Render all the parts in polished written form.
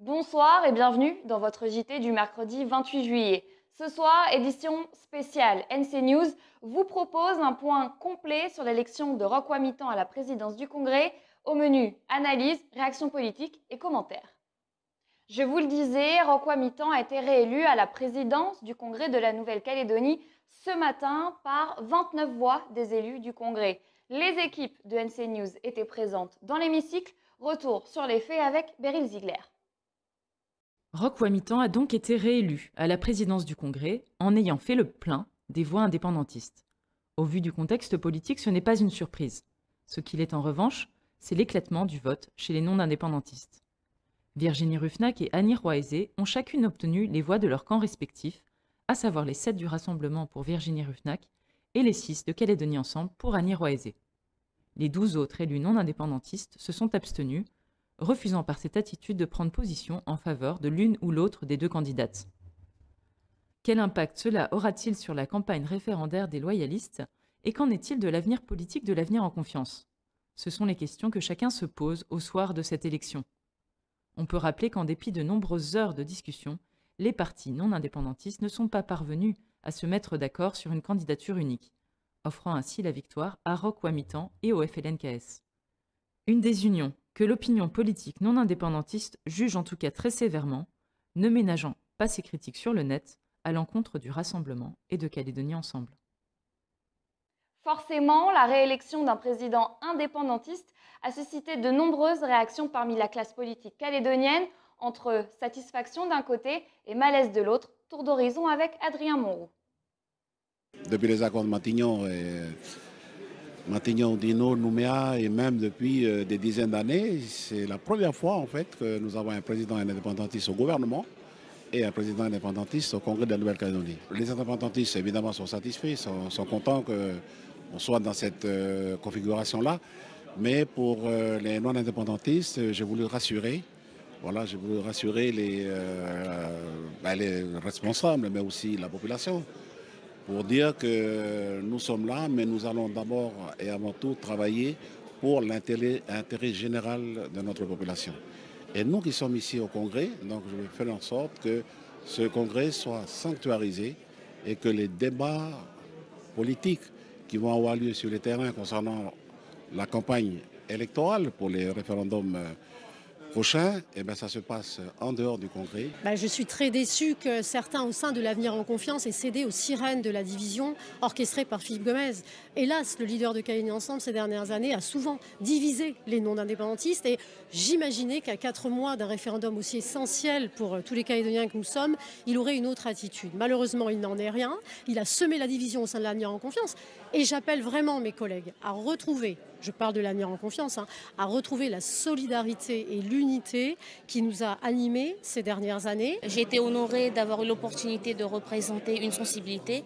Bonsoir et bienvenue dans votre JT du mercredi 28 juillet. Ce soir, édition spéciale NC News vous propose un point complet sur l'élection de Roch Wamitan à la présidence du Congrès. Au menu, analyse, réactions politiques et commentaires. Je vous le disais, Roch Wamitan a été réélu à la présidence du Congrès de la Nouvelle-Calédonie ce matin par 29 voix des élus du Congrès. Les équipes de NC News étaient présentes dans l'hémicycle. Retour sur les faits avec Beryl Ziegler. Roch Wamitan a donc été réélu à la présidence du Congrès en ayant fait le plein des voix indépendantistes. Au vu du contexte politique, ce n'est pas une surprise. Ce qu'il est en revanche, c'est l'éclatement du vote chez les non-indépendantistes. Virginie Ruffnac et Annie Roisey ont chacune obtenu les voix de leur camp respectif, à savoir les 7 du Rassemblement pour Virginie Ruffnac et les 6 de Calédonie Ensemble pour Annie Roisey. Les 12 autres élus non-indépendantistes se sont abstenus, refusant par cette attitude de prendre position en faveur de l'une ou l'autre des deux candidates. Quel impact cela aura-t-il sur la campagne référendaire des loyalistes et qu'en est-il de l'avenir politique de l'avenir en confiance? Ce sont les questions que chacun se pose au soir de cette élection. On peut rappeler qu'en dépit de nombreuses heures de discussion, les partis non indépendantistes ne sont pas parvenus à se mettre d'accord sur une candidature unique, offrant ainsi la victoire à Roch Wamitan et au FLNKS. Une désunion que l'opinion politique non indépendantiste juge en tout cas très sévèrement, ne ménageant pas ses critiques sur le net à l'encontre du Rassemblement et de Calédonie Ensemble. Forcément, la réélection d'un président indépendantiste a suscité de nombreuses réactions parmi la classe politique calédonienne, entre satisfaction d'un côté et malaise de l'autre. Tour d'horizon avec Adrien Moreau. Depuis les accords de Matignon, Matignon-Dino, Nouméa et même depuis des dizaines d'années, c'est la première fois en fait que nous avons un président indépendantiste au gouvernement et un président indépendantiste au Congrès de la Nouvelle-Calédonie. Les indépendantistes évidemment sont satisfaits, sont contents qu'on soit dans cette configuration-là, mais pour les non-indépendantistes, j'ai voulu rassurer. Voilà, j'ai voulu rassurer les responsables, mais aussi la population, pour dire que nous sommes là, mais nous allons d'abord et avant tout travailler pour l'intérêt général de notre population. Et nous qui sommes ici au Congrès, donc je vais faire en sorte que ce Congrès soit sanctuarisé et que les débats politiques qui vont avoir lieu sur le terrain concernant la campagne électorale pour les référendums prochain, ça se passe en dehors du Congrès. Je suis très déçue que certains au sein de l'Avenir en Confiance aient cédé aux sirènes de la division orchestrée par Philippe Gomez. Hélas, le leader de Calédonie Ensemble ces dernières années a souvent divisé les non-indépendantistes et j'imaginais qu'à 4 mois d'un référendum aussi essentiel pour tous les Calédoniens que nous sommes, il aurait une autre attitude. Malheureusement, il n'en est rien. Il a semé la division au sein de l'Avenir en Confiance et j'appelle vraiment mes collègues à retrouver, je parle de l'Avenir en Confiance, à retrouver la solidarité et l'unité qui nous a animés ces dernières années. J'ai été honorée d'avoir eu l'opportunité de représenter une sensibilité,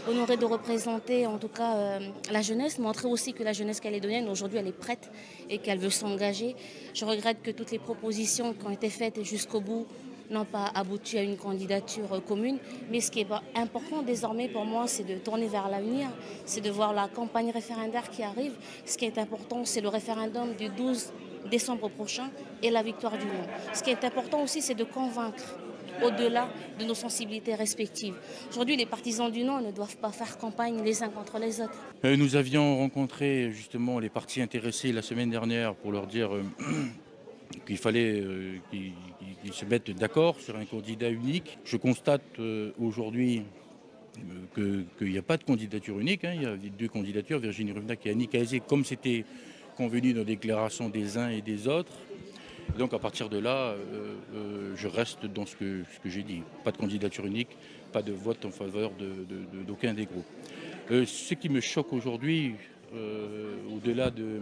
honorée de représenter en tout cas la jeunesse, montrer aussi que la jeunesse calédonienne aujourd'hui elle est prête et qu'elle veut s'engager. Je regrette que toutes les propositions qui ont été faites jusqu'au bout n'ont pas abouti à une candidature commune. Mais ce qui est important désormais pour moi, c'est de tourner vers l'avenir, c'est de voir la campagne référendaire qui arrive. Ce qui est important, c'est le référendum du 12 décembre prochain et la victoire du non. Ce qui est important aussi, c'est de convaincre au-delà de nos sensibilités respectives. Aujourd'hui, les partisans du non ne doivent pas faire campagne les uns contre les autres. Nous avions rencontré justement les partis intéressés la semaine dernière pour leur dire qu'il fallait qu'ils se mettent d'accord sur un candidat unique. Je constate aujourd'hui qu'il n'y a pas de candidature unique. Il y a 2 candidatures, Virginie Ruffnac et Annie Roisey, comme c'était convenu dans la déclaration des uns et des autres. Donc à partir de là, je reste dans ce que j'ai dit. Pas de candidature unique, pas de vote en faveur d'aucun des groupes. Ce qui me choque aujourd'hui, au-delà de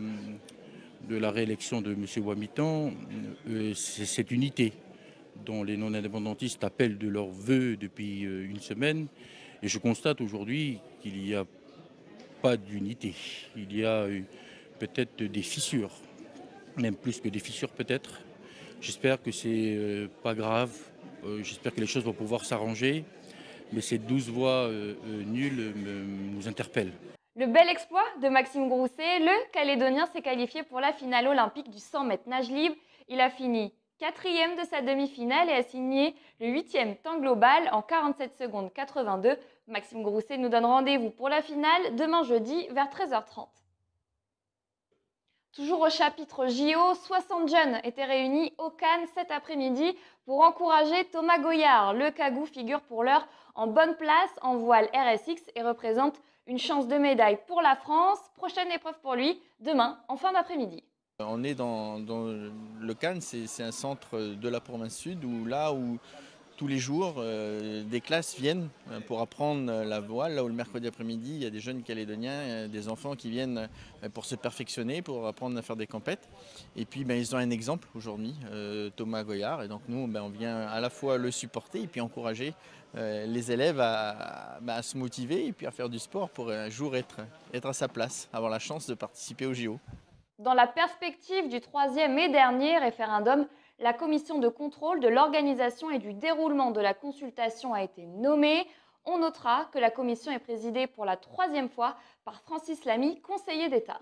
la réélection de M. Wamitan, c'est cette unité dont les non-indépendantistes appellent de leur vœu depuis une semaine. Et je constate aujourd'hui qu'il n'y a pas d'unité. Il y a peut-être des fissures, même plus que des fissures peut-être. J'espère que c'est pas grave. J'espère que les choses vont pouvoir s'arranger. Mais ces 12 voix nulles nous interpellent. Le bel exploit de Maxime Grousset, le Calédonien s'est qualifié pour la finale olympique du 100 mètres nage libre. Il a fini 4e de sa demi-finale et a signé le 8e temps global en 47 secondes 82. Maxime Grousset nous donne rendez-vous pour la finale demain jeudi vers 13h30. Toujours au chapitre JO, 60 jeunes étaient réunis au Cannes cet après-midi pour encourager Thomas Goyard. Le Cagou figure pour l'heure en bonne place en voile RSX et représente une chance de médaille pour la France. Prochaine épreuve pour lui, demain en fin d'après-midi. On est dans le Cannes, c'est un centre de la province sud où tous les jours des classes viennent pour apprendre la voile. Là où le mercredi après-midi, il y a des jeunes Calédoniens, des enfants qui viennent pour se perfectionner, pour apprendre à faire des compètes. Et puis ils ont un exemple aujourd'hui, Thomas Goyard. Et donc nous, on vient à la fois le supporter et puis encourager les élèves à se motiver et puis à faire du sport pour un jour être à sa place, avoir la chance de participer aux JO. Dans la perspective du 3e et dernier référendum, la commission de contrôle de l'organisation et du déroulement de la consultation a été nommée. On notera que la commission est présidée pour la 3e fois par Francis Lamy, conseiller d'État.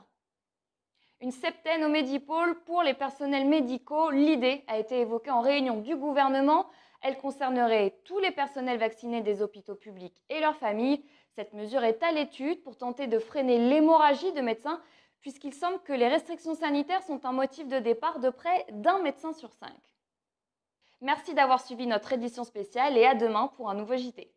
Une septaine au Medipôle pour les personnels médicaux. L'idée a été évoquée en réunion du gouvernement. Elle concernerait tous les personnels vaccinés des hôpitaux publics et leurs familles. Cette mesure est à l'étude pour tenter de freiner l'hémorragie de médecins, puisqu'il semble que les restrictions sanitaires sont un motif de départ de près d'1 médecin sur 5. Merci d'avoir suivi notre édition spéciale et à demain pour un nouveau JT.